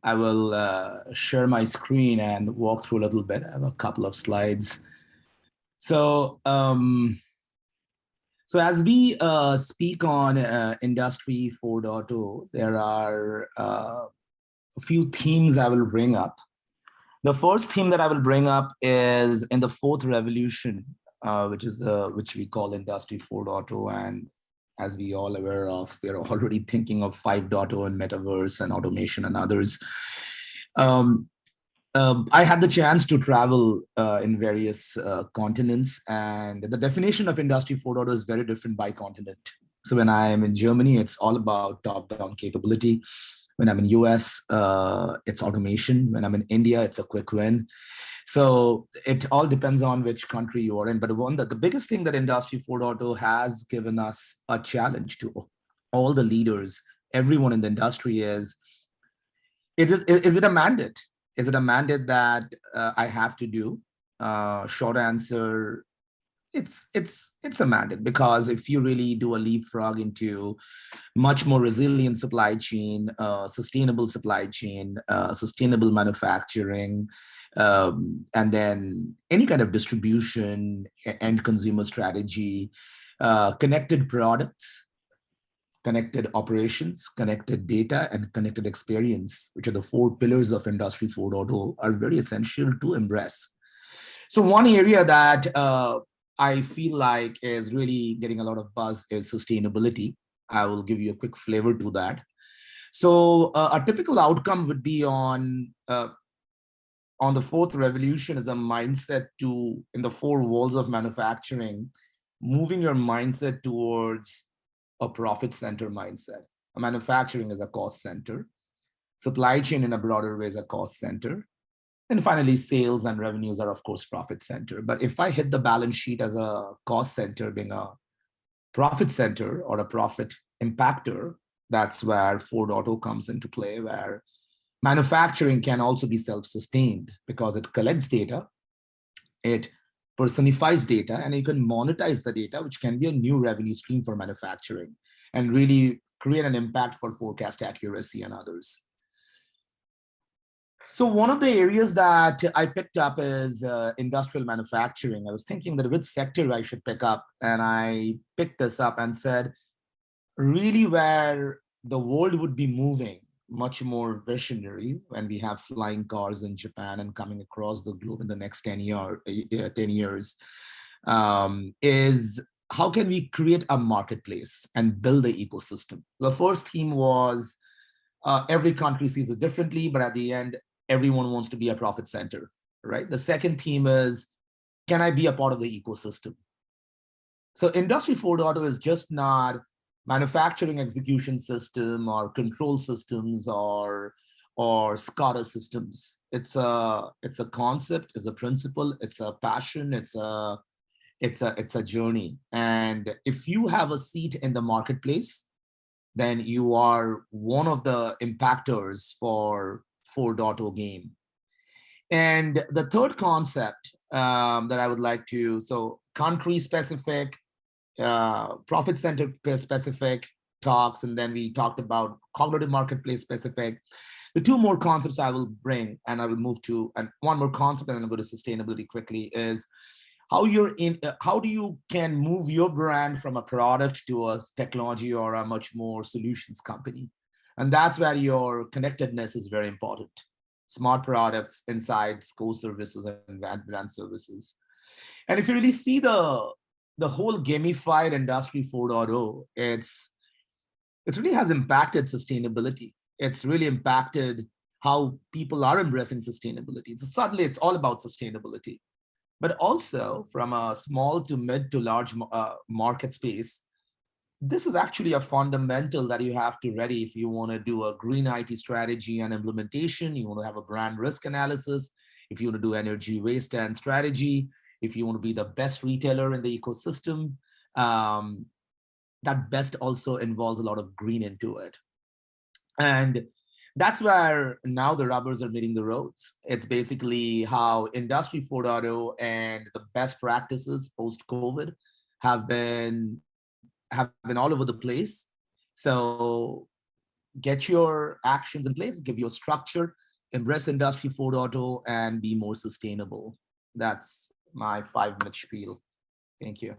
I will share my screen and walk through a little bit. I have a couple of slides. So, as we speak on Industry 4.0, there are a few themes I will bring up. The first theme that I will bring up is in the fourth revolution, which we call Industry 4.0, and as we all aware of, we're already thinking of 5.0 and metaverse and automation and others. I had the chance to travel in various continents, and the definition of Industry 4.0 is very different by continent. So when I am in Germany, it's all about top-down capability. When I'm in US, it's automation. When I'm in India, it's a quick win. So it all depends on which country you are in. But the biggest thing that Industry 4.0 has given us a challenge to all the leaders, everyone in the industry is it a mandate? Is it a mandate that I have to do? Short answer, it's a mandate, because if you really do a leapfrog into much more resilient supply chain, sustainable supply chain, sustainable manufacturing, and then any kind of distribution, end consumer strategy, connected products, connected operations, connected data, and connected experience, which are the four pillars of Industry 4.0, are very essential to embrace. So one area that I feel like is really getting a lot of buzz is sustainability. I will give you a quick flavor to that. So a typical outcome would be on the fourth revolution is a mindset to, in the four walls of manufacturing, moving your mindset towards a profit center mindset. Manufacturing is a cost center. Supply chain in a broader way is a cost center. And finally, sales and revenues are, of course, profit center. But if I hit the balance sheet as a cost center being a profit center or a profit impactor, that's where 4.0 comes into play, where manufacturing can also be self-sustained because it collects data, it personifies data, and you can monetize the data, which can be a new revenue stream for manufacturing and really create an impact for forecast accuracy and others. So one of the areas that I picked up is industrial manufacturing. I was thinking that which sector I should pick up, and I picked this up and said, really where the world would be moving much more visionary when we have flying cars in Japan and coming across the globe in the next 10 years, is how can we create a marketplace and build the ecosystem? The first theme was every country sees it differently, but at the end, everyone wants to be a profit center, right? The second theme is, can I be a part of the ecosystem? So Industry 4.0 is just not manufacturing execution system or control systems or SCADA systems. It's a concept, it's a principle, it's a passion, it's a journey. And if you have a seat in the marketplace, then you are one of the impactors for 4.0 game. And the third concept that I would like to, so country specific, profit center specific talks, and then we talked about cognitive marketplace specific. The two more concepts I will bring, and I will move to, and one more concept, and then I'll go to sustainability quickly, is how do you can move your brand from a product to a technology or a much more solutions company. And that's where your connectedness is very important. Smart products, insights, core services, and advanced services. And if you really see the whole gamified Industry 4.0, it really has impacted sustainability. It's really impacted how people are embracing sustainability. So suddenly it's all about sustainability. But also from a small to mid to large market space, this is actually a fundamental that you have to ready if you want to do a green IT strategy and implementation, you want to have a brand risk analysis, if you want to do energy waste and strategy, if you want to be the best retailer in the ecosystem, that best also involves a lot of green into it. And that's where now the rubbers are meeting the roads. It's basically how Industry 4.0 and the best practices post-COVID have been all over the place. So get your actions in place, give your structure, embrace Industry 4.0, and be more sustainable. That's my 5-minute spiel. Thank you.